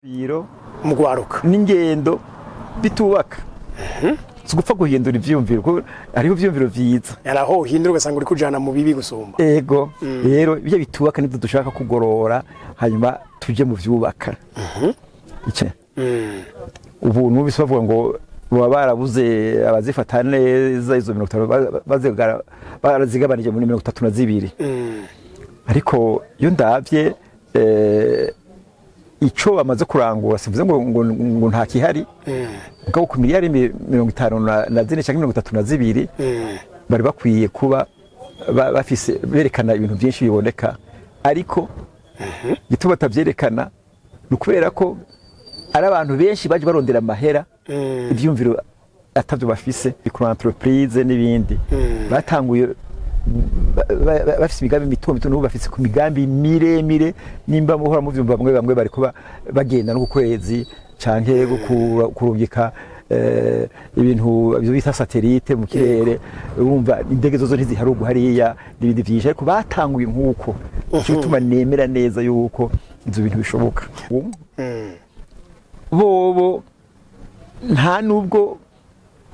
biro mugwaruka n'ingendo bitubaka gupfa guhindura ivyumviro ko ariho ivyumviro vyiza yaraho uhindura ugasanga uri kujana mu bibi gusumba ego rero ibyo bitubaka nivyo dushaka kugorora hanyuma tuje mu vyubaka ice ubu nubise bavuga ngo baba barabuze abazifata neza izo 50 barazigabanije muri 32 ariko iyo ndavye ico bamaze kurangura sivuze ngo nta kihari ukaba ku miliyari 54 cyangwa 32 bari bakwiye kuba bafise berekana ibintu byinshi biboneka ariko gituma batavyerekana nukubera ko ari abantu benshi baje barondera amahera ivyumviro atavyo bafise ku entreprise n'ibindi batanguye bafise imigambi mito n'ubu bafise ku migambi miremire nimba muhora mu vyumva bamwe bari kuba bagenda no kukwezi canke kurungika ibintu byo bita satellite mu kirere urumva indege zozo ntiziharugu hariya n'ibindi vyinshi ariko batanguye nkuko cyituma nemera neza yuko izo bintu bishoboka bobo nta nubwo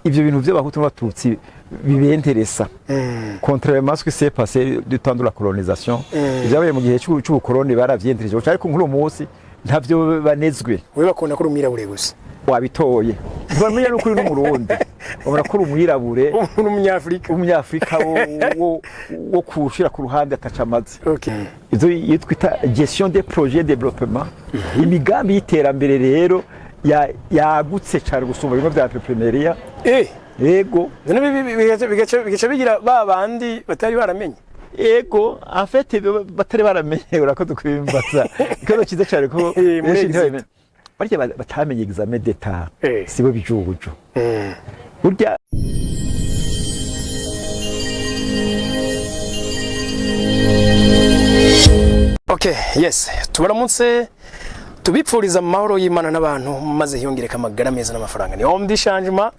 ivyo bintu by'abahutu n'abatutsi bibenteresa contrairement à ce qui s'est passé du temps de la colonisation byabaye mu gihe cy'ubukoloni baravyentereje ariko nkuru munsi ntavyo banezwe we bakunda ko rumwirabure gusa wabitoye bamenya no kuri n'umurundi ubona ko rumwirabure umunyafrika wo kushira ku ruhande atacamaze izo yitwita gestion des projets de développement imigambi y'iterambere rero yagutse cyane gusumba bimwe bya entrepreneuria ego bigaca bigira babandi batari baramenye ego en fait batari baramenye urakoze kubimbaza ikozo kiza cyane ko barya batamenye examen d'état sibo bijubujo burya okay yes tubaramutse tubipfuriza amahoro y'Imana n'abantu maze hiyongereka amagara meza n'amafaranga ni home d'changement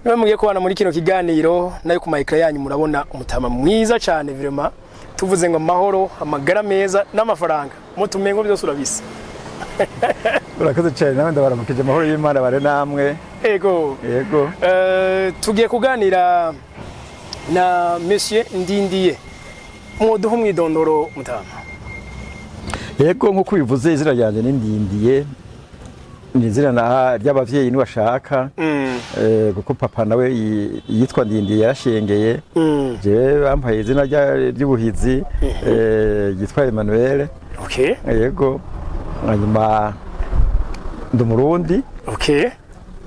niwe mugiye kubana muri kino kiganiro nayo ku micro yanyu murabona umutama mwiza cyane vraiment tuvuze ngo amahoro amagara meza n'amafaranga mutumengo byose urabisa urakoze cyane nawe ndabaramukije amahoro y'Imana bare namwe ego tugiye kuganira na monsieur Ndindiye muduha umwidondoro mutama yego nkuko bivuze izina ryanje n'Indindiye ni izina ry'abavyeyi ni washaka kuko papa nawe yitwa Ndindiye yarashengeye je bampaye izina ry'ubuhizi yitwa Emmanuel yego hanyuma ndumurundi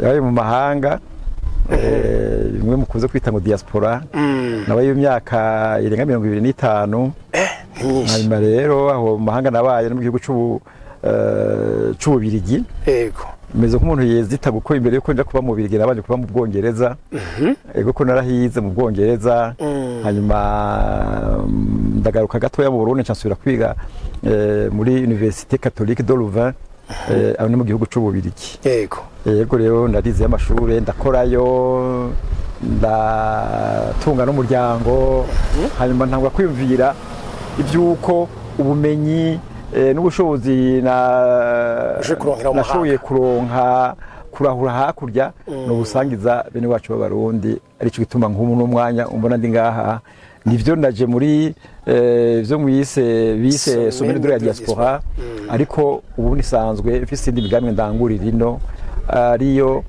yabaye mu mahanga bimwe mukuze kwita ngo diaspora nabaye imyaka irenga 25 hanyuma rero aho mu mahanga nabaye no mu gihugu c'ububirigi yego meze nk'umuntu yezita gukora imbere yuko nja kuba mu Birigi nabanje kuba mu Bwongereza yego ko narahize mu Bwongereza hanyuma ndagaruka gatoya mu Burundi nsubira kwiga muri Université Catholique de Louvain aho ni mu gihugu c'ububirigi yego rero ndarize amashuri ndakorayo ndatunga n'umuryango hanyuma ntangwa kwiyumvira ivyuko ubumenyi n'ubushobozi nashoboye kuronka kurahura hakurya no gusangiza bene wacu b'abarundi arico gituma nk'umuntu umwanya umbona ndi ngaha nivyo naje muri byo bise sommet de la diaspora ariko ubu nisanzwe mfise indi migambi ndangurira ino ariyo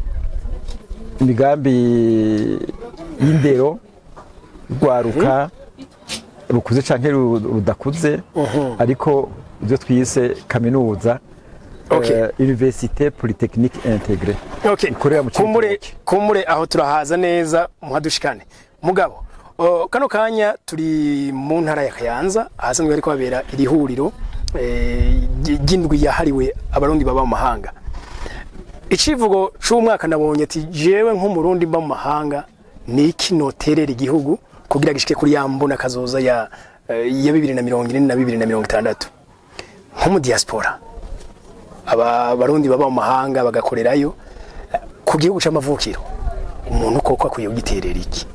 imigambi y'indero rwaruka rukuze canke rudakuze ariko ibyo twise kaminuza Université Polytechnique Intégrée kumure aho turahaza neza muhadushikane mugabo kano kanya turi mu ntara ya Kayanza ahasanzwe ariko habera iri huriro ry'indwi yahariwe abarundi baba mu mahanga icivugo c'umwaka nabonye ati jewe nk'umurundi mba mu mahanga ni iki noterera igihugu kugira gishike kuri yambona kazoza ya 2040 na 2060 nko mu diaspora abarundi baba mu mahanga bagakorerayo ku gihugu c'amavukiro umuntu koko akwiye giterera iki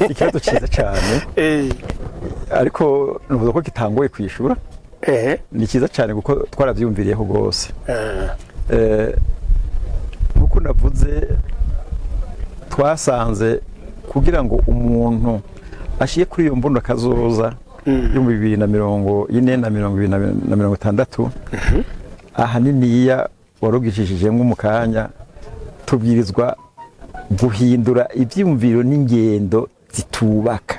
ikibazo cyiza cyane ariko nuvuga ko kitangoye kwishura ni cyiza cyane kuko twarabyumviriyeho rwose. Nkuko navuze twasanze kugira ngo umuntu ashiye kuri iyo mbuno kazoza yo mu 2040 na 2060 ahaniniya warugishijejemo mu kanya tubwirizwa guhindura ibyumviro n'ingendo zitubaka.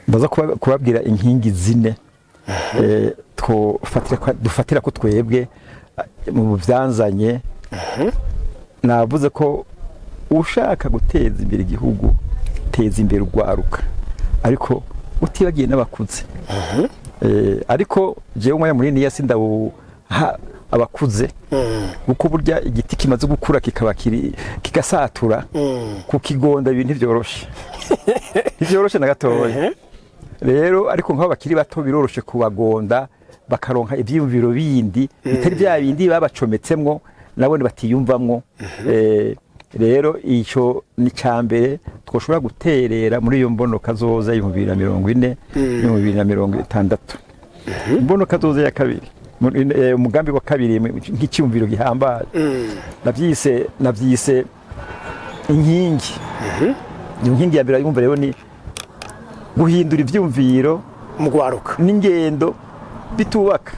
Ndaza kubabwira inkingi zine dufatira ko twebwe mu byanzanye. Navuze ko ushaka guteza imbere igihugu teza imbere urwaruka ariko utibagiye n'abakuze. Ariko jewe umwanya munini yasinda abakuze kuko burya igiti kimaze gukura kikaba kigasatura kukigonda ibintu ntibyoroshe na gatoya. Rero ariko nk'abo bakiri bato biroroshe kubagonda bakaronka ibyiyumviro bindi bitari bya bindi babacometsemo nabone batiyumvamwo. Rero icyo ni cyambere twoshobora guterera muri iyo mbono kazoza 2040 2060. Mbono kazoza ya kabiri umugambi wa kabiri nk'icyumviro gihambaye nabyise inkingi. Inkingi ya mbere yumva rero ni guhindura ibyumviro mu gwaruka n'ingendo bitubaka.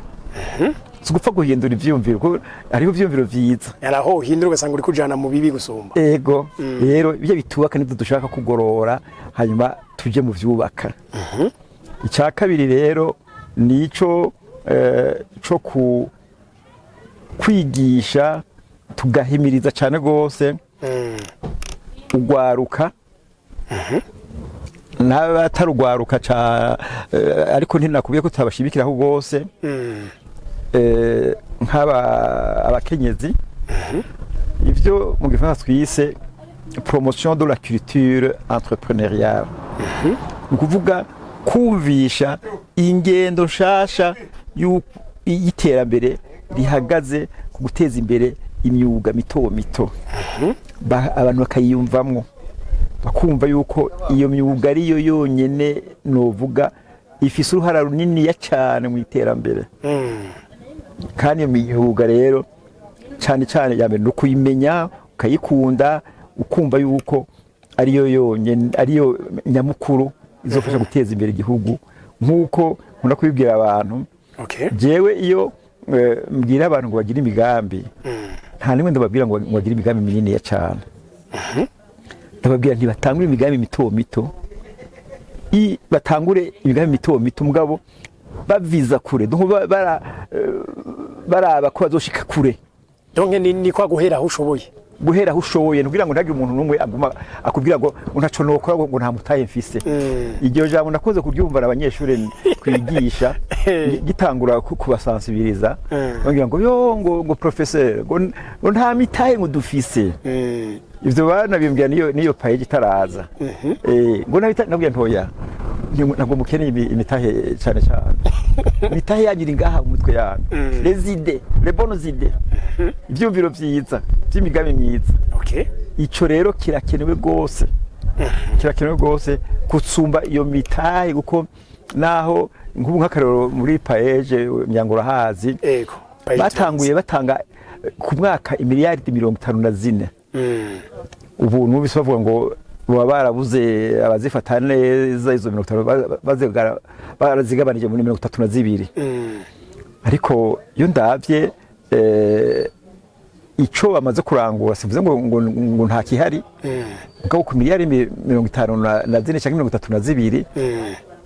Gupfa guhindura ivyumviro ko ariho ivyumviro vyiza yaraho uhindura ugasanga uri kujana mu bibi gusumba. Ego rero ibyo bitubaka nibyo dushaka kugorora hanyuma tuje mu vyubaka. Icya kabiri rero nico cyo kwigisha tugahimiriza cyane gose ugwaruka n'abatarugwaruka ariko ntinakubiye ko tutabashibikiraho gose nk'aba abakenyezi. Ivyo mu gifaransa twise promotion de la culture entrepreneuriale. Ukuvuga kumvisha ingendo nshasha y'iterambere rihagaze ku guteza imbere imyuga mito. Abantu bakayiyumvamwo bakumva yuko iyo myuga ariyo yonyene novuga ifise uruhara runini ya cyane mu iterambere. Kandi iyo myuga rero cyane ya mbere no kuyimenya ukayikunda ukumva yuko ariyo yonyene ariyo nyamukuru izofasha guteza imbere igihugu nkuko nkunda kubibwira abantu. Jewe iyo mbwira abantu ngo bagire imigambi nta nimwe ndababwira ngo bagire imigambi minini ya cyane. Ndababwira nti batangure imigambi mito batangure imigambi mito mugabo baviza kure baraba ko bazoshika kure. Donc ni kwa guhera aho ushoboye nugira ngo ntagire umuntu numwe aguma akubwira ngo untaco nokora ngo nta mutaye mfise. Iryo jambo nakoze kuryumva abanyeshuri kwigisha gitangura kubasansibiriza bagira ngo ngo professeur ngo nta mitaye ngo dufise. Ivyo bana bimbwira niyo paye gitaraza. Ngo nabwiye ntoya ntabwo mukeneye imitahe cyane. Imitahe yagira ngaha umutwe yanyu les idées les bonnes idées ibyumviro byiza by'imigambi myiza. Ico rero kirakenewe gose kutsumba iyo mitahe kuko naho nk'ubu nk'akarero muri paeje myangura hazi batanguye batanga ku mwaka miliyaridi 54. Ubu numvise bavuga ngo baba barabuze abazifata neza izo 50 barazigabanije muri 32. Ariko yo ndavye ico bamaze kurangura sivuze ngo nta kihari ubwo ku miliyari 54 cyangwa 32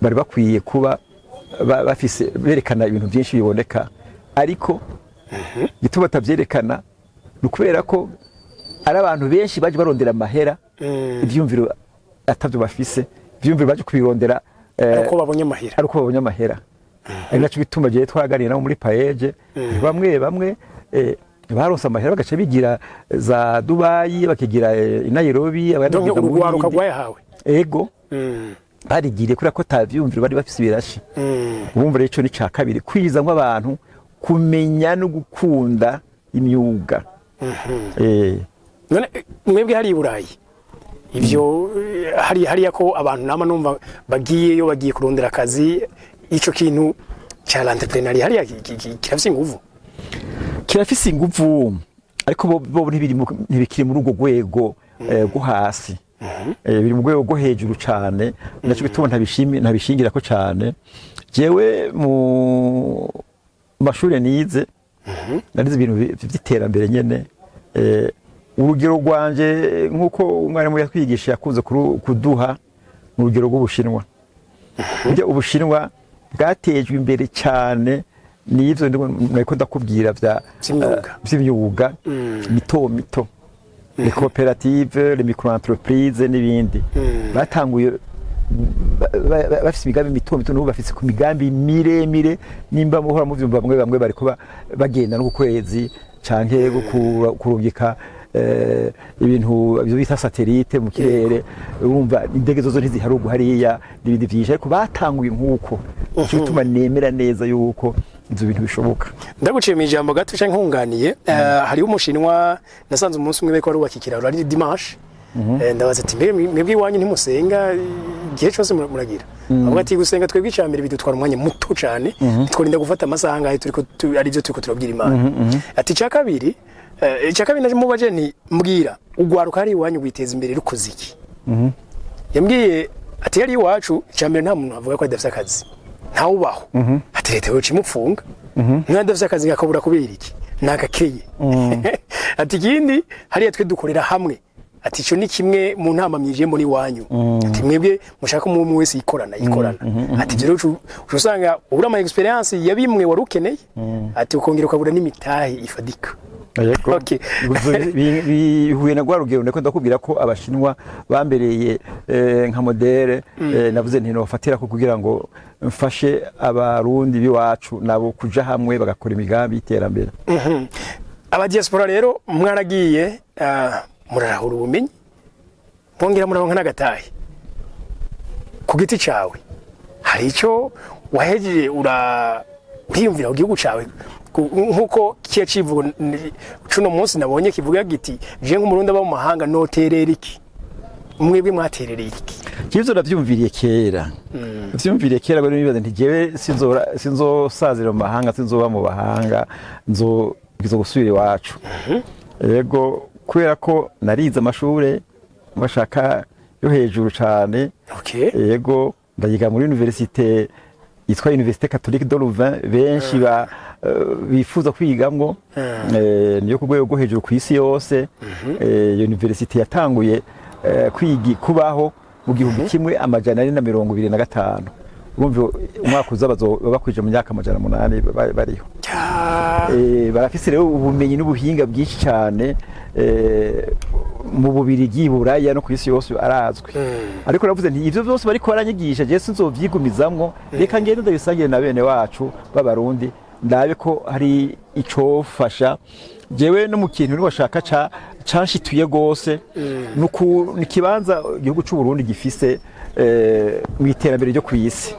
bari bakwiye kuba bafise berekana ibintu byinshi biboneka. Ariko gituma batavyerekana nukubera ko ari abantu benshi baje barondera amahera ibyumviro atavyo bafise ibyumviro baje kubirondera ariko babonye amahera. Ari naco bituma je twaganira muri paeje bamwe baronse amahera bagaca bigira za Dubai bakigira i Nairobi abandi urwaruka rwayahawe. Ego barigiriye kuri ko tavyumviro bari bafise birashi. Ubumva rero ico ni ca kabiri kwiza ngo abantu kumenya no gukunda imyuga. None mwebwe hari Burayi ivyo hari yako abantu nama numva bagiye kurondera akazi ico kintu cha l'entrepreneuriat hariya kirafise inguvu kirafise inguvu ariko bo ntibikiri muri urwo rwego rwo hasi biri mu rwego rwo hejuru cyane naco bituma ntabishingira ko cyane jewe mu mashuri nize narize ibintu by'iterambere nyene urugero rwanje nkuko umwarimu yatwigisha yakunze kuduha mu rugero rw'Ubushinwa burya Ubushinwa bwatejwe imbere cyane n'ivyo niko ndakubwira vy'imyuga mito les coopératives les micro-entreprises n'ibindi batanguye bafise imigambi mito n'ubu bafise ku migambi miremire nimba muhora mu vyumba bamwe bariko bagenda no ku kwezi canke kurungika ibintu byo bita satellite mu kirere urumva indege zozo ntiziharugu hariya n'ibindi byinshi ariko batanguye nkuko cyo bituma nemera neza yuko ibyo bintu bishoboka. Ndaguciye mu ijambo gato canke nkunganiye hariho umushinwa nasanze umunsi umwe beko arubaka ikiraro ari dimanche ndabaza ati mwebwe iwanyu ntimusenga igihe cyose muragira avuga ati gusenga twebwe icambere bidutwara umwanya muto cyane tworinda gufata amasaha ngahe turiko ari byo turiko turabwira Imana ati cya kabiri naje mubaje nti mbwira ugwaruka ari iwanyu gwiteza imbere rukoze iki yambwiye ati yari iwacu icambere nta muntu avuga ko adafite akazi ntawubaho ati leta yo cimupfunga mwadafite akazi gakabura kubera iki nagakeye ati kindi hariya twe dukorera hamwe ati cyo ni kimwe mu ntama myije muri wanyu ati mwebwe mushaka umwe wese yikorana ati rero usanga ubura ama experience yabimwe warukeneye ati ukongera ukabura n'imitahe ifadika. Okay. Bihuye na gwarugero ndako ndakubwira ko abashinwa bambereye nka modele navuze nti no fatira ko kugira ngo mfashe abarundi biwacu nabo kuja hamwe bagakora imigambi iterambere. Aba diaspora rero mwaragiye murarahura ubumenyi bongera muraronka n'agatahe ku giti cawe hari ico wahejeje uriyumvira ku gihugu cawe nkuko kiya civugo cuno munsi nabonye kivuga giti je nk'umurundi aba mu mahanga noterera iki mwebwe mwaterereye iki kivyo ndavyumviriye kera vyumviriye kera bari bibaza nti jewe sinzosazira mu mahanga sinzoba mu bahanga nzo gusubira iwacu yego kubera ko narize amashure bashaka yo hejuru cyane yego ndayiga muri université yitwa Université Catholique de Louvain benshi bifuza kwigamwo niyo ku rwego rwo hejuru ku isi yose université yatanguye kubaho mu 1925 urumva umwaka bakwije mu myaka 800 bariho barafise rero ubumenyi n'ubuhinga bwinshi cyane mu Bubirigi Buraya no ku isi yose arazwi ariko navuze nti ivyo byose bariko baranyigisha je sinzovyigumizamwo reka ngende ndabisangire na bene wacu b'abarundi ndabe ko hari ico fasha jewe no mu kintu ni washaka canshituye gose nikibanza igihugu cy'u Burundi gifise mu iterambere ryo kwisi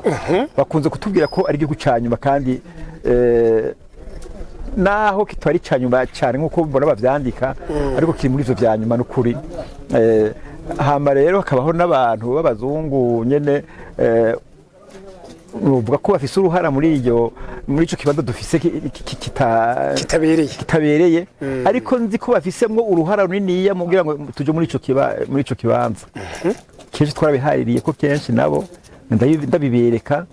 bakunze kutubwira ko ari igihugu cyanyuma kandi naho kitwari cyanyuma cyane nkuko mbona bavyandika ariko kiri muri ivyo vyanyuma n'ukuri hama rero hakabaho n'abantu b'abazungu nyene uvuga ko bafise uruhara muri ico kibanza dufise kitabereye ariko nzi ko bafisemwo uruhara runiniya mugira ngo tuje muri ico kibanza kenshi twarabihaririye ko kenshi nabo ndabibereka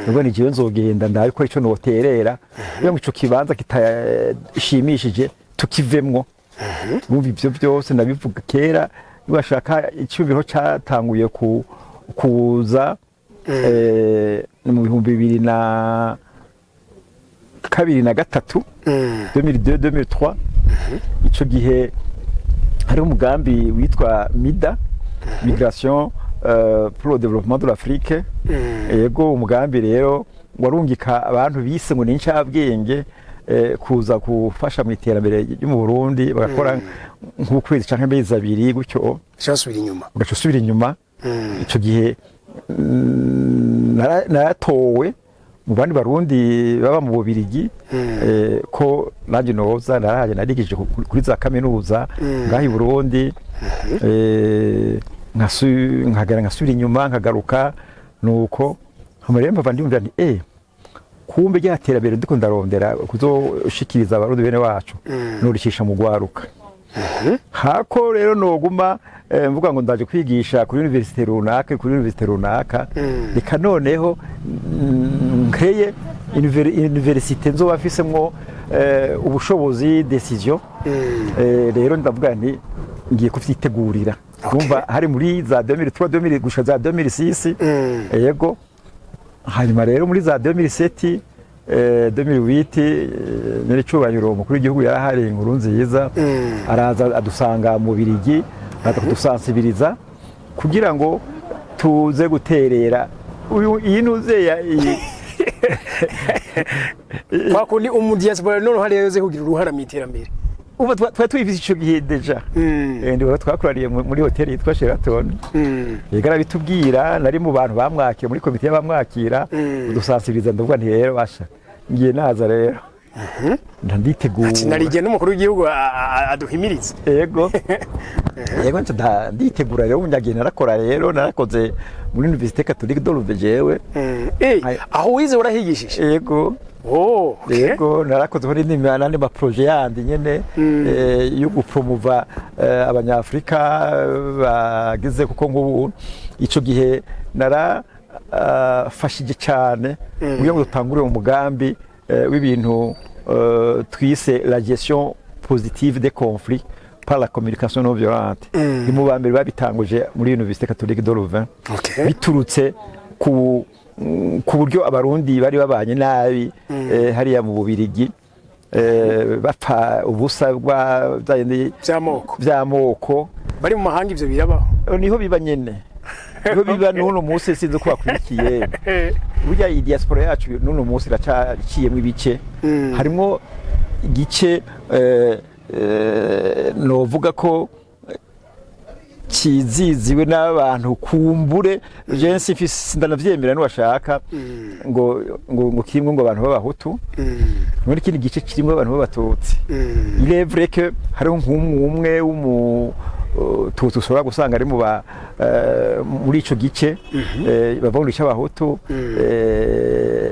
nubwo ni jewe nzogenda ndabe ko ico noterera kugira ngo ico kibanza kitashimishije tukivemwo bumva ivyo byose nabivuga kera bashaka icyubiro cyatanguye kuza mu 2023 2003 ico gihe hari umugambi witwa MIDA Migration pour le développement de l'Afrique yego umugambi rero warungika abantu bise ngo n'incabwenge kuza gufasha mu iterambere ryo mu Burundi bagakora nk'ukwezi canke amezi abiri gutyo ugasubira inyuma ico gihe naratowe mu bandi barundi baba mu Bubirigi ko nanje noza naraje narigije kuri za kaminuza ngaho i Burundi nkasubira inyuma nkagaruka nuko amarembo bandi ndumva nti kumbe ryaterambere ndiko ndarondera kuzoshikiriza abarundi bene wacu nurikisha mu gwaruka hako rero noguma mvuga ngo ndaje kwigisha kuri universite runaka reka noneho nkreye universite nzoba mfisemwo ubushobozi decision rero ndavuga nti ngiye kuvyitegurira kumva hari muri za 2003 gusha za 2006 yego hanyuma rero muri za 2007 2008 nyene cyubahiro umukuru w'igihugu yarahari inkuru nziza araza adusanga mu Birigi akadusansibiriza kugira ngo tuze guterera uyu yinuze kwa kundi umudiaspora none hari yoze kugira uruhara mu iterambere ubu twatwivise ico gihe deja ndiho twakurariye muri hoteli yitwa Sheraton yegara bitubwira nari mu bantu bamwakira muri komite y'abamwakira udusansibiriza ndavuga nti rero basha ngiye naza rero ndanditegura ati narije n'umukuru w'igihugu aduhimiriza yego nditegura rero unyagiye narakora rero narakoze muri Université Catholique de Louvain jewe aho wize urahigishije yego yego narakoze muri n'andi ma projet yandi nyene yo gupromova abanyafrika bagize kuko ngubu ico gihe fashije cyane kugira ngo dutangure umugambi w'ibintu twise la gestion positive des conflits par la communication non violente ni mu bambere babitanguje muri Université Catholique de Louvain biturutse ku buryo abarundi bari babanye nabi hariya mu Bubirigi bapfa ubusa by'amoko bari mu mahanga ivyo birabaho niho biba nyene niho biba n'uno munsi sinzi ko bakurikiye burya iyi diaspora yacu n'uno munsi iracaciyemo ibice harimo igice novuga ko kiziziwe n'abantu kumbure jensi ndanavyemera n'ubashaka ngo kimwe ngo abantu b'abahutu muri kindi gice kirimo abantu b'abatutsi il est vrai que hariho nk'umwe tutu ushobora gusanga ari muri ico gice bavanga cy'abahutu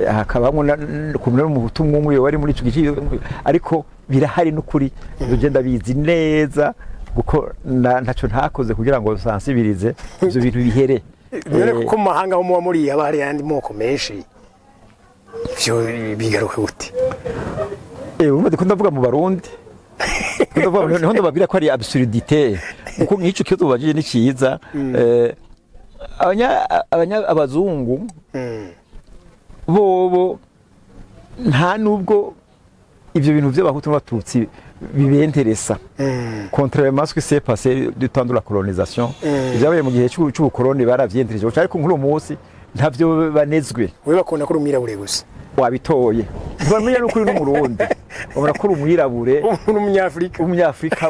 hakabamo kumwe n'umuhutu umwe wari muri ico gice ariko birahari n'ukuri ugenda bizi neza kuko ntaco ntakoze kugira ngo sansibirize ivyo bintu bihere none kuko mahanga ho muba muri abari yandi moko menshi ivyo bigaruka gute ubundi ndavuga mu Barundi ndavuga niho ndababwira ko ari absurdité kuko nk'ico kizo ubajije ni cyiza abazungu bobo nta nubwo ivyo bintu by'abahutu n'abatutsi bibenteresa contrairement à ce qui s'est passé du temps de la colonisation byabaye mu gihe cy'ubukoloni baravyentereje ariko nkuru munsi ntavyo banezwe we bakunda ko rumwirabure gusa wabitoye bamenya n'ukuri n'umurundi ubona ko umwirabure umunyafrika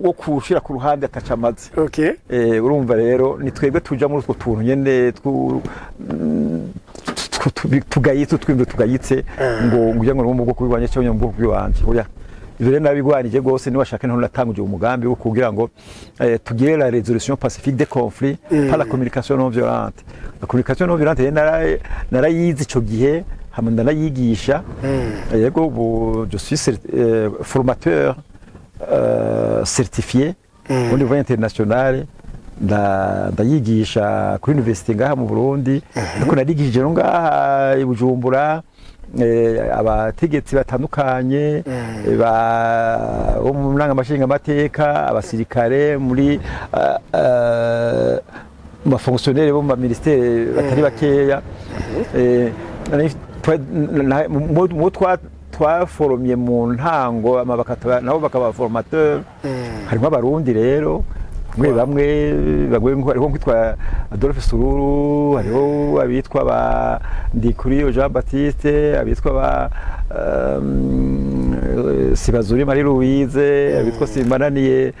wo kushira ku ruhande atacamaze urumva rero ni twebwe tuja muri utwo tuntu nyene tugayitse tugayitse ngo ngujya ngo mu bwoko bw'ibanye cyo mu bwoko bw'ibanje oya ivyo rero nabigwanije gose ni washaka nto natanguje umugambi wo kugira ngo tugire la résolution pacifique des conflits par la communication non violente la communication non violente narayizi ico gihe hamwe ndanayigisha yego je suis formateur certifié au niveau international ndayigisha kuri université ngaha mu Burundi ariko narigishije no ngaha i Bujumbura abategetsi batandukanye bo mu ntangamashinga amateka abasirikare muri mafonctionnaire bo mu ministère batari bakeya mu twaforomye mu ntango nabo bakaba formateur harimo abarundi rero bamwe hariho nkitwa Adolphe Sururu hariho abitwa ba Ndikuriyo Jean Baptiste abitwa ba Sibazuri Marie Louise abitwa Simananiye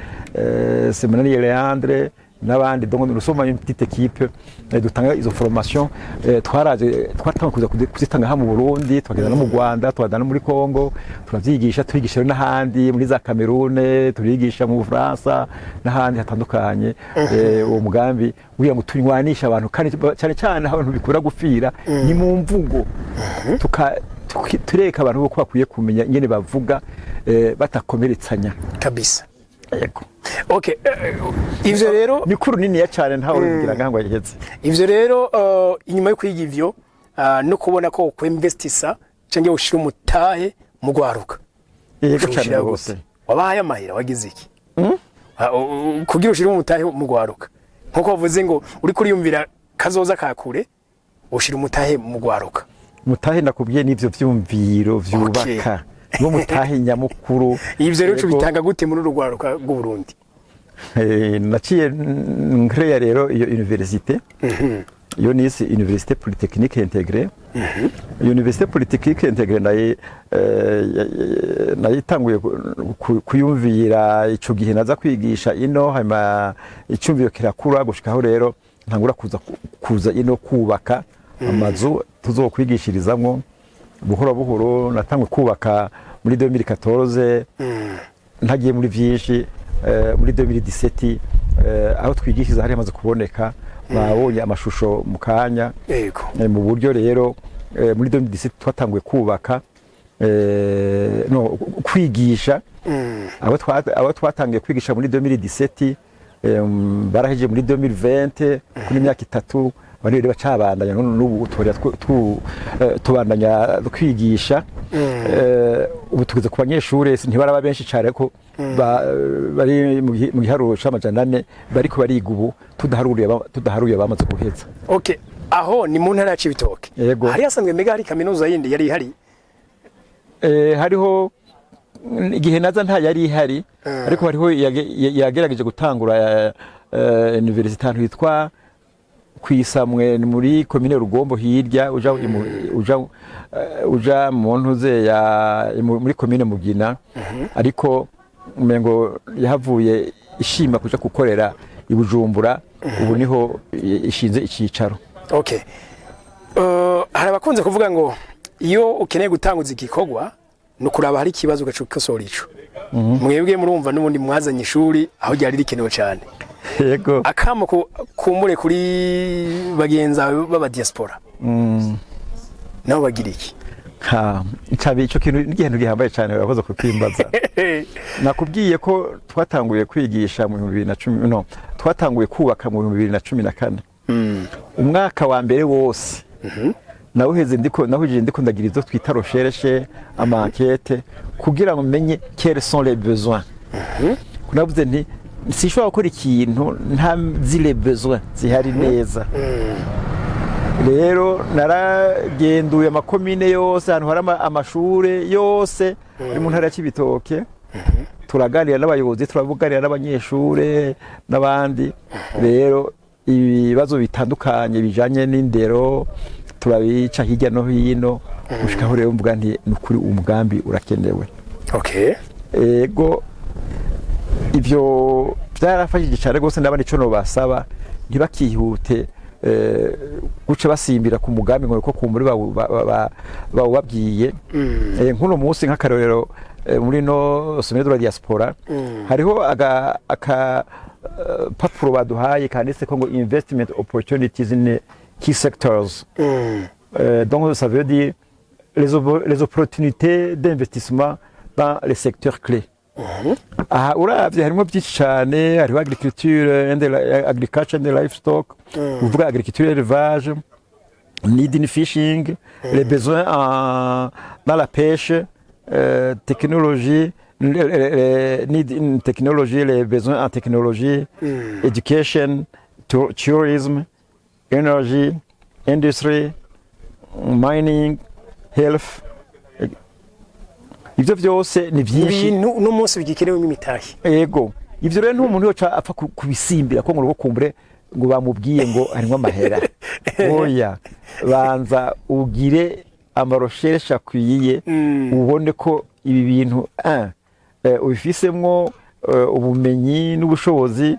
Leandre n'abandi donc nous sommes une petite équipe dutanga izo formation twatanga kuzitanga mu Burundi twagenda no mu Rwanda twagenda no muri Congo turavyigisha twigisha n'ahandi muri za Cameroun turigisha mu France n'ahandi hatandukanye uwo mugambi wiya ngo tunywanisha abantu kandi cyane cyane abantu bikura gufira ni mu mvugo tureka abantu bo bakwiye kumenya ingene bavuga batakomeretsanya kabisa. Yego. Okay, ivyo rero ni kuru nini ya cyane ntawe bigira ngangwa yaheze. Ivyo rero inyuma yo kwiga ivyo no kubona ko kwinvestisa cange ushira umutahe mu gwaruka. Yego cyane rwose. Wabaye amahira wagize iki? Kugira ushira umutahe mu gwaruka. Nkuko bavuze ngo uri kuriyumvira kazoza kakure ushira umutahe mu gwaruka. Mutahe nakubwiye n'ivyo vyumviro vyubaka. Ngo mutahe nyamukuru. Ivyo rero bitanga gute muri urugwaruka rw'u Burundi? Naciye nkreya rero iyo université. Iyo nise Université Polytechnique Intégrée. Université Polytechnique Intégrée nayitanguye kuyumvira ico gihe naza kwigisha ino hama icumviro kirakura gushikaho rero ntangura kuza ino kubaka amazu tuzokwigishirizamwo buhoro buhoro. Natangwe kubaka muri 2014 ntagiye muri vyinshi muri 2017 aho twigishiriza hari amaze kuboneka babonye amashusho mu kanya mu buryo rero muri 2017 twatanguye kubaka kwigisha abo twatangiye kwigisha muri 2017 baraheje muri 2020 kuri imyaka 3 bari bacabandanya n'ubu tubandanya kwigisha ubu tugeze ku banyeshure ntibaraba benshi cyane ko bari mu giharuro c'amajana 4 bariko bariga ubu tudaharuye bamaze guheza. Okay, aho ni mu ntara ya Cibitoke. Hari hasanzwe mega hari kaminuza yindi yari ihari? Hariho igihe naza nta yari ihari ariko hariho yagerageje gutangura université yitwa kwisamwe muri commune Rugombo hirya uja mu ntuze ya muri commune Mugina ariko umengo yahavuye ishima kuja gukorera i Bujumbura ubu niho ishinze icicaro. Okay, hari abakunze kuvuga ngo iyo ukeneye gutanguza igikorwa no kuraba hari kibazo gacukosora ico mwebwe murumva n'ubundi mwazanye ishuri aho ryari rikenewe cyane. Yego. Akamo kumure kuri bagenza baba diaspora. Nabo bagira iki? Ncabe ico kintu n'igihendo gihambaye cyane bakoze kukwimbaza. Nakubwiye ko twatanguye kwigisha mu 2010 no twatanguye kubaka mu 2014. Umwaka wa mbere wose. Nawuheze ndiko ndagira izo twita recherche ama enquête kugira ngo menye quels sont les besoins. Kunavuze nti sishobora gukora ikintu nta zile besoin zihari neza. Rero naragenduye amakomine yose ahantu hari amashure yose ari mu ntara ya Cibitoke turaganira n'abayobozi turavuganira n'abanyeshure n'abandi. Rero ibibazo bitandukanye bijanye n'indero turabica hirya no hino gushikaho rero mvuga nti nukuri umugambi urakenewe. Okay. Ego ivyo byarafashije cyane gose ndabana ico no basaba ntibakihute guca basimbira ku mugambi ngo ko kumuri babwiye nkuno munsi nk'akarorero muri no sommet de la diaspora hariho aka papuro baduhaye kanditse ko ngo investment opportunities in key sectors. Donc ça veut dire les opportunités d'investissement dans les secteurs clés. Uravye harimo byinshi cyane, hariho agriculture and livestock, uvuga agriculture élevage, need in fishing, les besoins dans la pêche, technologie, need in technology, les besoins en technologie, education, tourism, energy, industry, mining, health. Ivyo vyose ni byinshi no munsi bigikenewe imitahi. Yego, ivyo rero n'umuntu yoca apfa kubisimbira ko ngo kumbure ngo bamubwiye ngo harimo amahera. Oya, banza ugire amaroshesha akwiye ubone ko ibi bintu ubifisemwo ubumenyi n'ubushobozi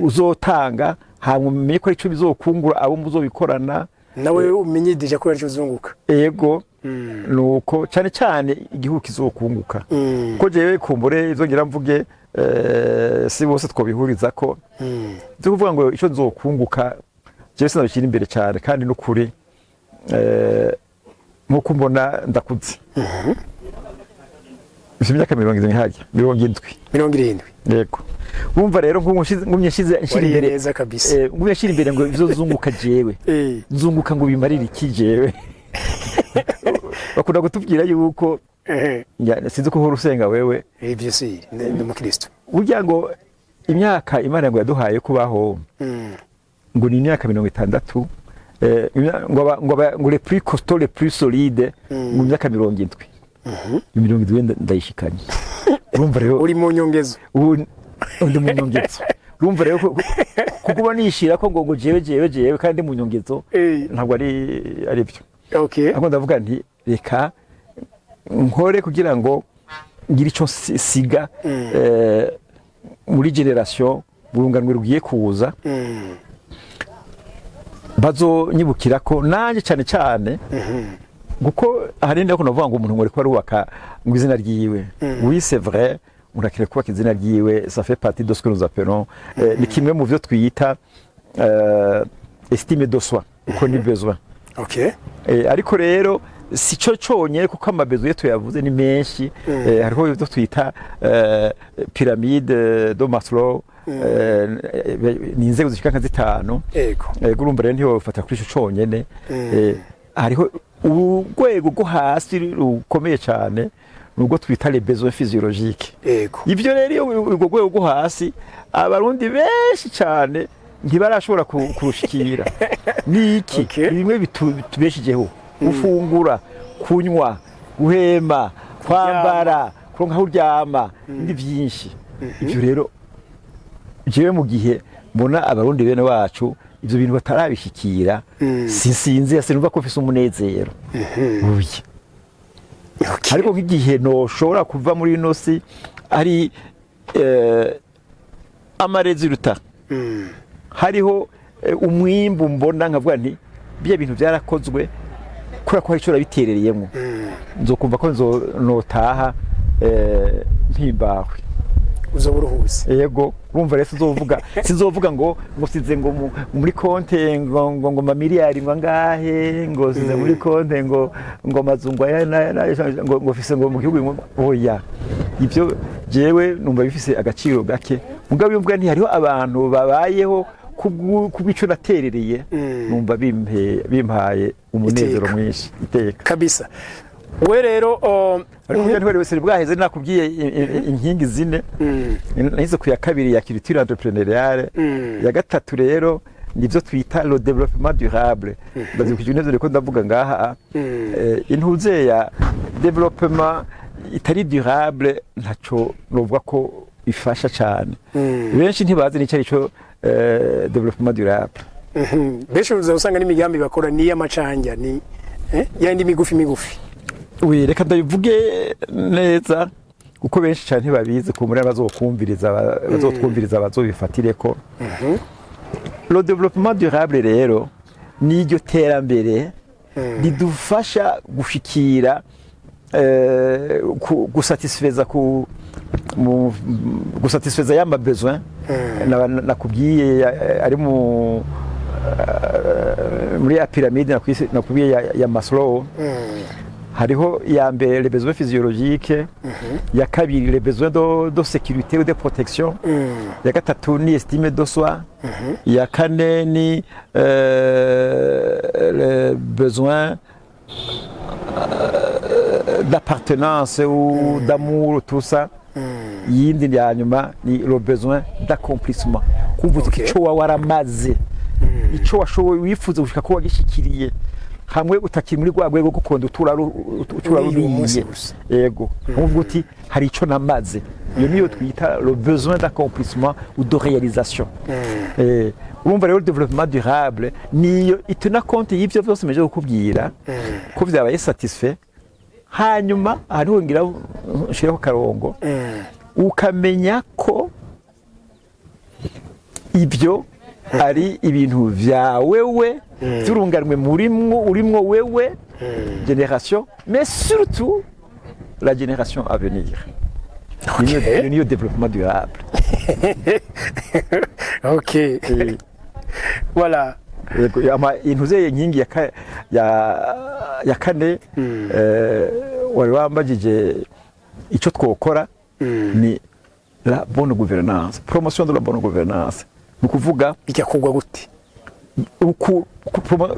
uzotanga hanyuma umenye ko arico bizokungura abo muzobikorana nawe umenye deja ko arico uzunguka ego nuko cyane cyane igihugu kizokunguka ko jewe kumbure izongera mvuge si bose twobihuriza ko byo kuvuga ngo ico nzokunguka jewe sinabishira imbere cyane kandi n'ukuri nkuko mbona ndakuze imyaka 70 hajya 70 yego wumva rero ngumye nshira imbere neza kabisa ngumye nshira imbere ngo ivyo zunguka jewe nzunguka ngo bimarire iki jewe bakunda kutubwira yuko sinzi ko urusenga wewe ibyo si ndi mukristo burya ngo imyaka Imana ngo yaduhaye kubaho ngo ni imyaka 60 ngo le plus costaud le plus solide mu myaka 70 70 ndayishikanye urumva rero uri mu nyongezo undi mu nyongezo urumva rero kukuba nishira ko ngo jewe kandi mu nyongezo ntabwo ari byo okay ako ndavuga nti reka nkore kugira ngo ngire ico siga muri generation burunganwe rugiye kuza bazonyibukira ko nanje cyane guko harinde ko navuga ngo umuntu ngore ko arubaka ngo izina ryiwe oui c'est vrai urakire kubaka izina ryiwe ça fait partie de ce que nous appelons ni kimwe mu byo twiyita estime de soi uko ni besoin okay ariko rero si cyo cyonye kuko amabezo yetu yavuze ni menshi hariho ibyo twita pyramide de Maslow ni inzego zishika nka zitanu yego urumva rero ntiyo ufata kuri cyo cyonyene hariho urwego rwo hasi rukomeye cyane nubwo twita les besoins physiologiques yego ivyo rero urwo rwego rwo hasi abarundi benshi cyane ntibarashobora kurushikira niki bimwe bitubeshijeho ufungura kunywa guhema kwambara kuronka aho uryama ndi byinshi ivyo rero jewe mu gihe mbona abarundi bene wacu ivyo bintu batarabishikira sinzi sinumva ko mfise umunezero uye ariko nk'igihe noshobora kuva muri ino si ari amaresulta hariho umwimbu mbona nkavuga nti biya bintu byarakozwe kura ko icyo rabiterereyemo nzokumva ko notaha mpimbawe uzoburuhuse yego urumva rero sizovuga ngo size ngo muri konte ngo mamiliyari ngahe ngo size muri konte ngo mazungwa ngo fise ngo mu gihugu oya ibyo jewe numva bifise agaciro gake mugabo yumva nti hariho abantu babayeho kubico naterereye numva bimpaye umunezero mwinshi iteka kabisa we rero ariko wese bwaheze nakubwiye inkingi zine nahize ku ya kabiri ya culture entrepreneuriale ya gatatu rero nivyo twita le développement durable ndazikuje neza reko ndavuga ngaha intuze ya développement itari durable ntaco novuga ko ifasha cyane benshi ntibazi n'icyo arico développement durable benshi uzasanga n'imigambi bakora ni y'amacanja ni yandi migufi oui reka ndabivuge neza uko benshi cyane ntibabizi ko muri bazotwumviriza bazobifatire ko le développement durable rero ni iryo terambere ridufasha gushikira gusatisfeza y'ama besoin nakubwiye ari muri ya pyramide nakubwiye ya Maslow hariho ya mbere les besoins physiologiques ya kabiri les besoins de sécurité ou de protection ya gatatu ni estime de soi ya kane ni les besoins d'appartenance ou d'amour tout ça yindi ya nyuma ni le besoin d'accomplissement kumva ico waramaze ico washoboye wifuza gushika ko wagishikiriye hamwe utakiri muri rwa rwego gukonda uturaruriye yego nkuvuga uti hari ico namaze iyo niyo twita le besoin d'accomplissement ou de réalisation urumva rero développement durable niyo ituna compte y'ivyo byose meje kukubwira ko vyabaye satisfait hanyuma hariho ngira nshiraho karongo ukamenya ko ibyo ari ibintu vya wewe byurunganwe urimwo wewe génération mais surtout la génération à venir. Le niveau développement durable. Ok. Voilà. Intuze inkingi ya kane wari wambagije icyo twokora ni la bonne gouvernance, promotion de la bonne gouvernance. Nukuvuga bijya kugwa gute?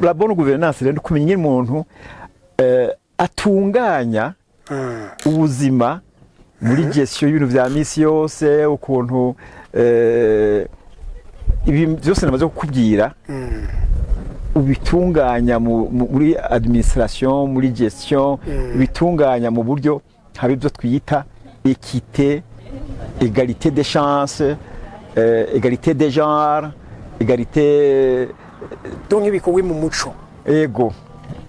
La bonne gouvernance rero kumenya umuntu atunganya ubuzima muri gestion y'ibintu vya misi yose, ukuntu ibi byose namaze kukubwira ubitunganya muri administration, muri gestion, ubitunganya mu buryo habe byo twita équité, égalité des chances, égalité des genres, égalité donc ibikowe mu muco. Ego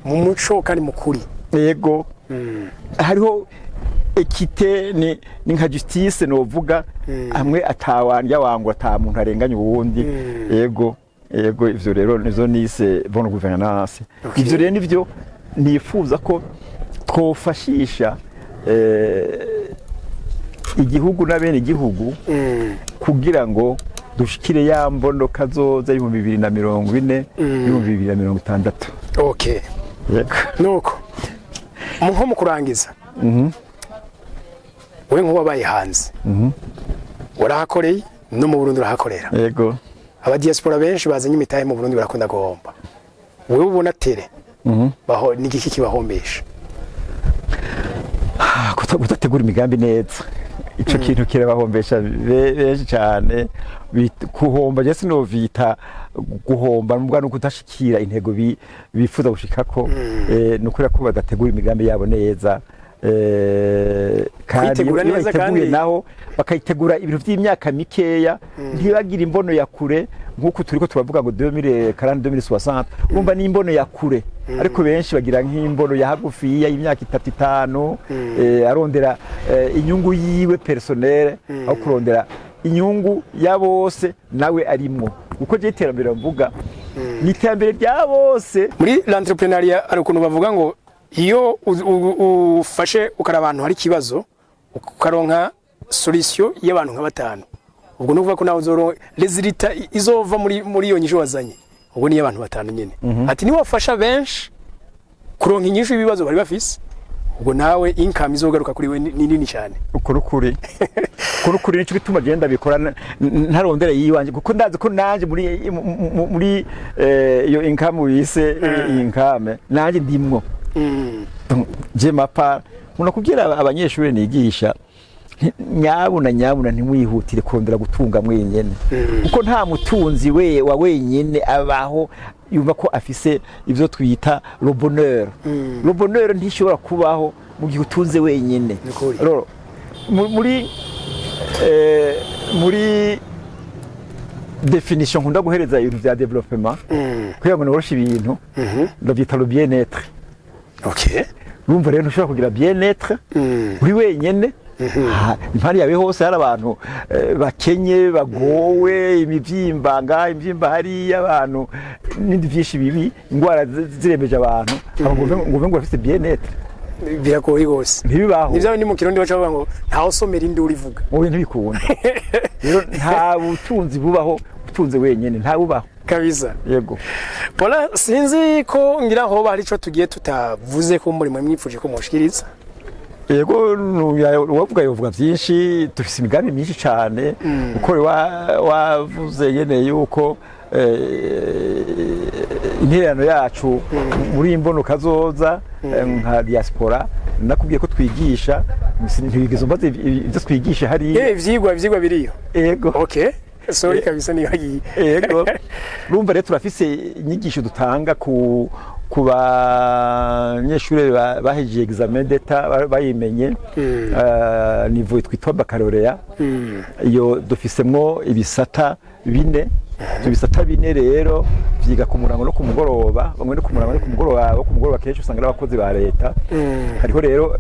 mu muco kandi mukuri. Ego hariho équité ni nka justice no vuga hamwe atawanja wangu atamuntu arenganya uwundi. Ego ivyo rero nizo nise bonne gouvernance. Ivyo rero nivyo nifuza ko twofashisha igihugu n'abene igihugu kugira ngo dushikire ya mbono kazoza 2040 2060. Okay. Nuko muho mu kurangiza we nkuba baye hanze warahakoreye no mu Burundi urahakorera. Yego aba diaspora benshi bazanye imitahe mu Burundi barakunda guhomba, wewe ubona tere baho nigiki kibahombesha? Kutategura imigambi neza, ico kintu kirabahombesha benshi cyane. Kuhomba je sinovita guhomba n'ubwa no kudashikira intego bifuza gushikako, nukuri ko badategura imigambi yabo neza, kandi bateguye naho bakayitegura ibintu by'imyaka mikeya, ntibagira imbono ya kure nkuko turiko turavuga ngo 2040 2060 urumva ni imbono ya kure. Ariko benshi bagira nk'imbono ya hagufi y'imyaka 3-5, arondera inyungu yiwe personnel aho kurondera inyungu ya bose nawe arimwo. Uko je iterambere mvuga ni iterambere rya bose. Muri l'entrepreneuriat ari ukuntu bavuga ngo iyo ufashe ukarabantu hari kibazo ukaronka solution y'abantu nka batanu, ubwo nuvuga ko nawe uzoro resultat izova muri iyo nyisho wazanye, ubwo ni y'abantu batanu nyene. Ati ni wafasha benshi kuronka inyisho ibibazo bari bafise, ubwo nawe income izogaruka kuri we ni nini cyane. Ukuri nico bituma genda bikora ntarondera yiwanje, kuko ndazi ko nanje muri iyo income wise income nanje ndimwo. Je mapa munakubwira abanyeshuri nigisha nyabuna ntimwihutire kurondera gutunga mwenyene, kuko nta mutunzi wa wenyene abaho yumva ko afise ivyo twita le bonheur. Le bonheur ntishobora kubaho mu gihe utunze wenyene. Rero muri definition nkunda guhereza ibintu vya development kugira ngo noroshe ibintu ndavyita le bien-être. Okay. Urumva rero ntushobora kugira bien-être uri wenyene. Impari yawe hose hari abantu bakenye bagowe imivyimba hari abantu n'indi vyinshi bibi, ingwara ziremeje abantu, ngo bafite bien-être biragoye gose ntibibaho. Nivyo ni mu kirundi baca bavuga ngo ntaho somera induri vuga oye ntibikunda. Rero nta butunzi bubaho utunze wenyene, nta bubaho kabisa. Yego Pola, sinzi ko ngira ho bari ico tugiye tutavuze ko muri mwe mwipfuje ko mushikiriza. Yego wavuga byinshi, dufise imigambi myinshi cyane, uko wavuze yene yuko intererano yacu muri imbono kazoza nka diaspora, nakubwiye ko twigisha ntibigeze mbaze ibyo twigisha hari ivyigwa biriyo. Yego okay, sorry kabisa nibagiye. Yego urumva rero turafise inyigisho dutanga ku banyeshuri bahejeje examen d'etat bayimenye niveau twitwa baccalauréat. Iyo dufisemwo ibisata bine. Ibisata bine rero vyiga ku murango no ku mugoroba, bamwe no ku murango no ku mugoroba kenshi usanga abakozi ba leta. Hariho rero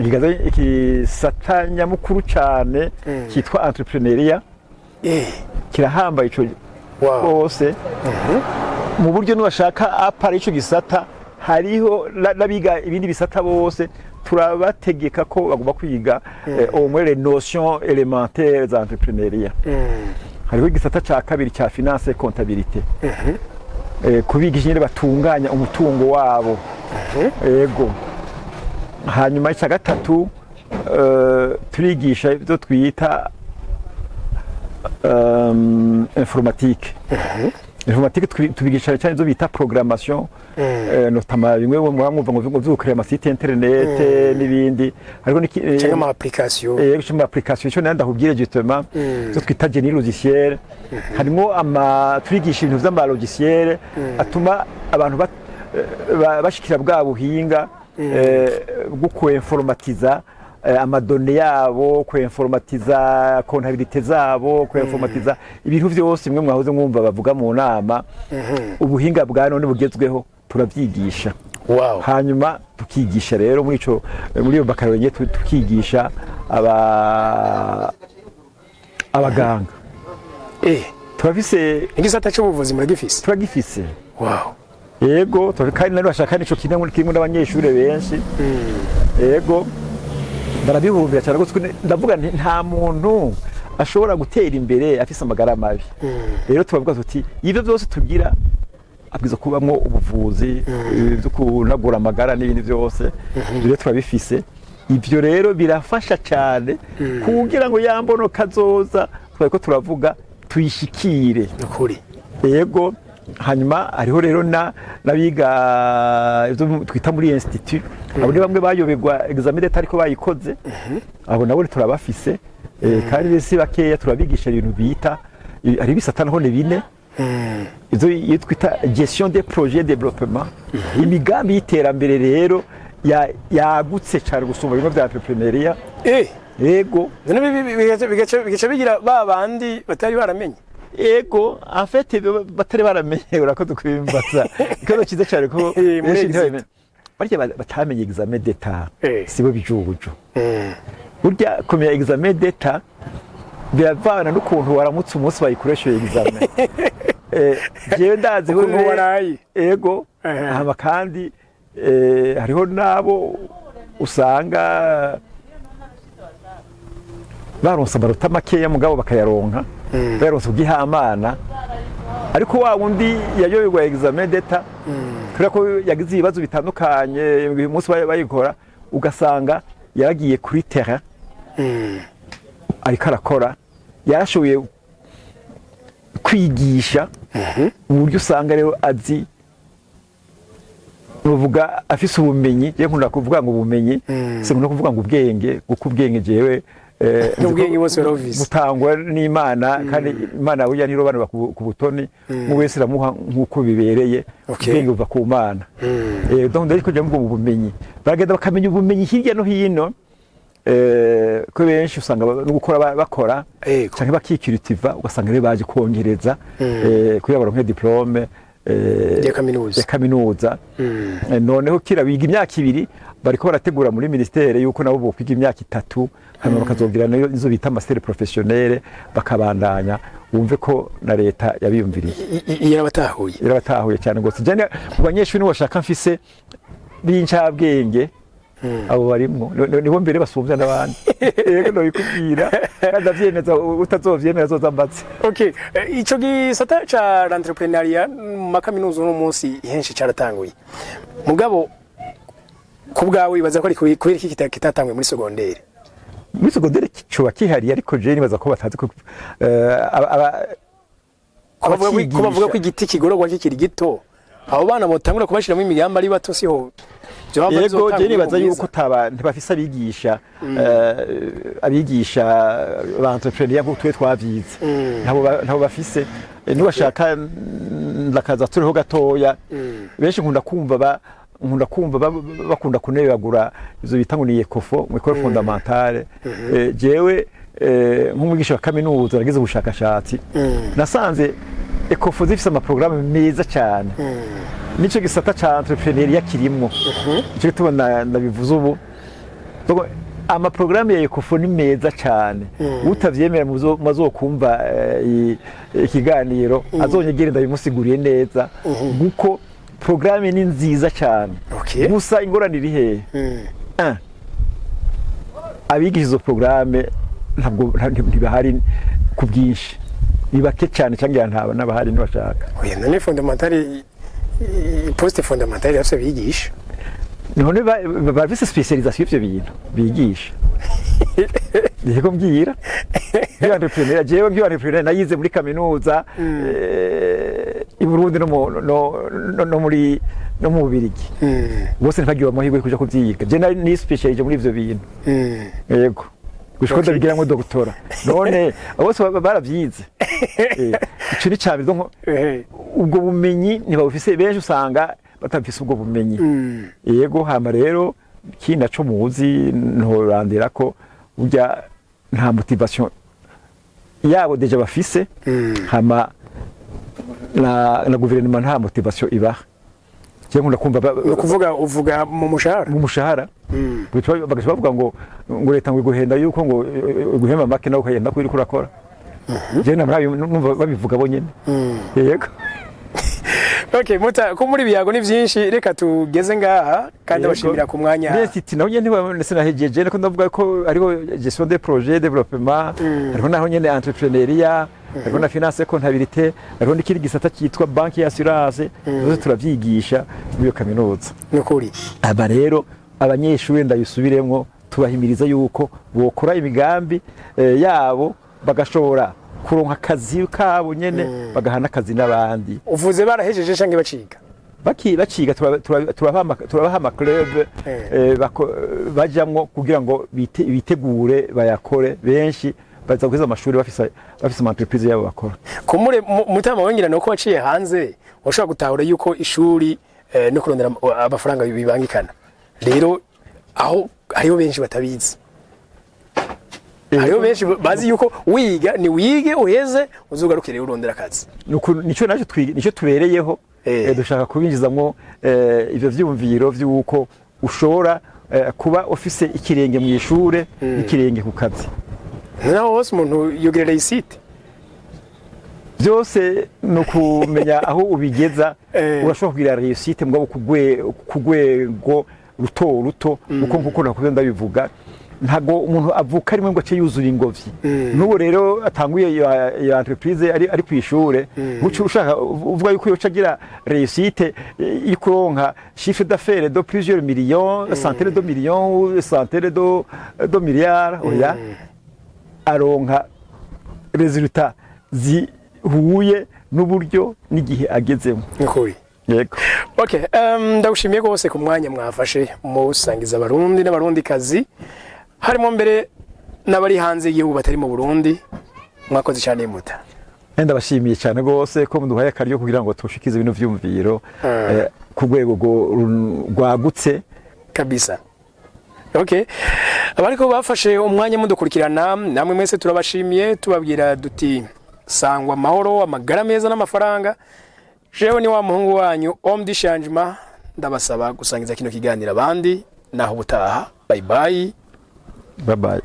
igisata nyamukuru cyane cyitwa entrepreneuria kirahambaye ico bose mu buryo nubashaka apara ico gisata hariho nabiga ibindi bisata bose turabategeka ko bagomba kwiga au moins les notions élémentaires d'entrepreneuriat. Hariho igisata ca kabiri ca finance et comptabilité. Kubigisha nyine batunganya umutungo wabo. Yego. Hanyuma icya gatatu turigisha ibyo twita informatique. Informatique tubigisha cyane ibyo bita programmation, notamment bimwe mwumva ngo byo créer ama site internet n'ibindi. Hariho cyangwa ama application. Cyangwa application cyo nanda kubwire justement byo twita génie logiciel. Harimo turigisha ibintu by'ama logiciel atuma abantu bashikira bwa buhinga bwo kuinformatiza amadone yabo, kuinformatiza comptabilité zabo, kuinformatiza ibintu byose imwe mwahoze mwumva bavuga mu nama. Ubuhinga bwa none bugezweho turabyigisha. Hanyuma tukigisha rero muri iyo baccalauréat tukigisha abaganga. Turafise igisata cy'ubuvuzi muragifise? Turagifise. Yego, kandi nari bashaka nico kimwe n'abanyeshuri benshi. Yego. Barabihumbira cyane gutyo ndavuga nta muntu ashobora gutera imbere afise amagara mabi. Rero tubavuga tuti ibyo byose tugira abwiza kubamwo ubuvuzi byo kunagura amagara n'ibindi byose. Rero turabifise. Ibyo rero birafasha cyane kugira ngo yambono kazoza twari ko turavuga tuyishikire. Ukuri. Yego. Hanyuma ariho rero nabiga ibyo twita muri institut. Abo ni bamwe bayobegwa examen d'etat ariko bayikoze. Abo nabo turabafise. Kandi bisi bakeya turabigisha ibintu bita ari bisata naho ne bine. Izo twita gestion des projets de développement. Imigambi y'iterambere rero yagutse cyane gusumba bimwe bya entrepreneuria. Yego. Bigaca bigira babandi batari baramenye. Ego, en fait batari baramenye urakoze kubimbaza. Ikazo kiza cyane ko barya batamenye examen d'etat. Sibo bijubuju. Burya komeye examen d'etat biravana n'ukuntu waramutse umunsi bayikoresha examen. Jewe ndazi ko warayi. Ego, hama kandi hariho nabo usanga baronsa amanota makeya mugabo bakayaronka. Baronse ubwihamana ariko wa wundi yayoberwa examen d'etat kubera ko yagize ibibazo bitandukanye umunsi bayikora ugasanga yaragiye kuri terrain ariko arakora yarashoboye kwigisha uburyo usanga rero azi uvuga afise ubumenyi je nkunda kuvuga ngo ubumenyi se nkunda kuvuga ngo ubwenge kuko ubwenge jewe n'ubwenge bose barovise butangwa n'Imana kandi Imana burya nirobana ku butoni mu wese ramuha nkuko bibereye ubwenge buva ku Mana. Donc ndiko je mu bumenyi bagenda bakamenya ubumenyi hirya no hino ko benshi usanga no gukora bakora cyangwa bakikiritiva ugasanga rero baje kongereza kuya baronke diplome ya kaminuza. Noneho kira biga imyaka 2 bariko barategura muri ministere yuko nabo bokwiga imyaka 3 hanyuma bakazogira nizo bita master professionnel bakabandanya wumve ko na leta yabiyumviriye. Yarabatahuye cyane gose. Jane mu banyeshuri bashaka mfise b'incabwenge abo barimwo nibo mbere basumvya n'abandi. Yego no bikubwira kandi avyemeza utazovyemera zozambatse. Okay, ico gisata ca l'entrepreneuriat mu makaminuza no munsi henshi caratanguye. Mugabo kubgawe ibaza ko ari kubera iki kitatangwe muri secondaire. Muri secondaire kicoba kihari ariko je nibaza ko batazi ko bavuga ko igiti kigororwa kikiri gito abo bana botangura kubashiramo imigambi ari bato siho. Yego je nibaza yuko ntibafise abigisha ba entrepreneur ngo twe twavyize ntabo bafise nibashaka ndakaza turiho gatoya benshi nkunda kumva bakunda kunebagura izo bitanguniye kofo mu école fondamentale. Jewe nk'umwigisha wa kaminuza nagize ubushakashatsi nasanze ekofo zifise ama programme meza cyane. Nico gisata ca entrepreneuria kirimwo. Cyo tubona ndabivuze ubu amaprograme ya Ecofo ni meza cyane utavyemera mazokumva ikiganiro azonyegere ndabimusiguriye neza guko programe ni nziza cyane gusa ingorane iri hehe abigisha izo programe ntabwo ntibahari ku bwinshi ni bake cyane cyangwa ntaba n'abahari ntibashaka oya none fondamentale poste fondamentale yose bigisha none bafise specialisation y'ivyo bintu bigisha yego mbwira entrepreneur jewe entrepreneur nayize muri kaminuza i Burundi no muri no mu Bubiligi bose ntagiye amahirwe kuja kuvyiga je ni specialise muri ivyo bintu yego gushika ndabigira ngo doktora none bose baravyize ico ni cyane ubwo bumenyi ntibabufise benshi usanga batafise ubwo bumenyi yego hama rero kina cyo muzi ntorandira ko burya nta motivation yabo deja bafise hama na guverinoma nta motivation ibaha cyangwa ndakumva kuvuga uvuga mu mushahara bavuga ngo leta ngo guhenda yuko ngo guhema make nawe ukagenda ko iri kurakora je numva babivuga bonyene yego Okay, muta ko muri biyago ni byinshi reka tugeze ngaha kandi bashimira ku mwanya. Yes, naho nyene ntibonese nahejeje nako ndavuga ko ariho gestion des projets développement, ariho naho nyene entrepreneuriat, ariho na finance comptabilité, ariho n'ikindi gisata cyitwa banki y'assurance, bose turavyigisha muri kaminuza. Nukuri. Aba rero abanyeshuri ndayisubiremwo tubahimiriza yuko bokora imigambi yabo bagashobora kuronka akazi kabo nyene bagahana akazi n'abandi. Uvuze barahejeje canke baciga? Baciga turabaha ama club bajamwo kugira ngo bitegure bayakore benshi baza guheza amashuri bafise entreprise yabo bakora. Kumure mutama wengera nuko waciye hanze washaka gutahura yuko ishuri no kurondera amafaranga bibangikana. Rero aho hariho benshi batabizi. Hariho benshi bazi yuko wiga ni wige uheze uzugarukire urondera akazi. Nico naje nico tubereyeho dushaka kubinjizamwo ivyo vyumviro vyuko ushora kuba office ikirenge mu ishure ikirenge ku kazi. Naho hose umuntu yogerera isite. Byose no kumenya aho ubigeza urashobora kugira réussite mugabo kugwego ruto uko nakuze ndabivuga. Ntago umuntu avuka rimwe ngo cye yuzura ingobyi nubo rero atanguye ya entreprise ari kwishure gucu ushaka uvuga yuko yocagira réussite ikuronka chiffre d'affaires de plusieurs millions centaines de millions centaines de milliards oya aronka resultat zihuye n'uburyo n'igihe agezemo nkuri yego. Okay, ndagushimiye gose ku mwanya mwafashe mu usangiza abarundi n'abarundi kazi harimo mbere n'abari hanze y'igihugu batari mu Burundi mwakoze cyane muta. Ndabashimiye cyane gose ko muduhaye akaryo kugira ngo tushikize ibintu vyumviro ku rwego rwagutse kabisa. Okay, abariko bafashe umwanya mudukurikirana namwe mwese turabashimiye tubabwira duti sangwa amahoro amagara meza n'amafaranga. Jewe ni wa muhungu wanyu Homme du Changement ndabasaba gusangiza kino kiganiro abandi naho butaha. Bye bye. Bye bye.